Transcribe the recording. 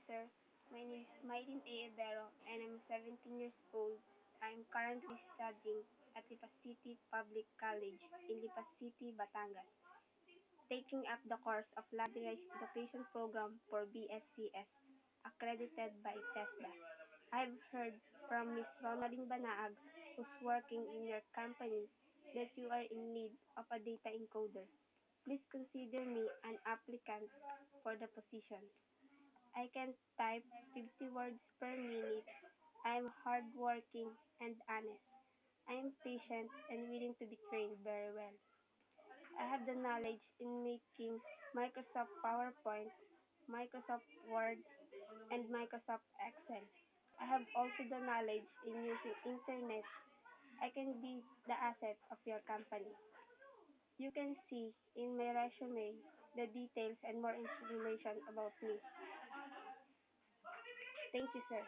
sir. My name is Maylin A. Adero, and I'm 17 years old. I'm currently studying at Lipa City Public College in Lipa City, Batangas, taking up the course of Libraries Education Program for BSCS, accredited by TESDA. I've heard from Miss Ronaldine Banaag, who's working in your company, that you are in need of a data encoder. Please consider me an applicant for the position. I can type 50 words per minute. I am hardworking and honest. I am patient and willing to be trained very well. I have the knowledge in making Microsoft PowerPoint, Microsoft Word, and Microsoft Excel. I have also the knowledge in using internet. I can be the asset of your company. You can see in my resume the details and more information about me. Thank you, sir.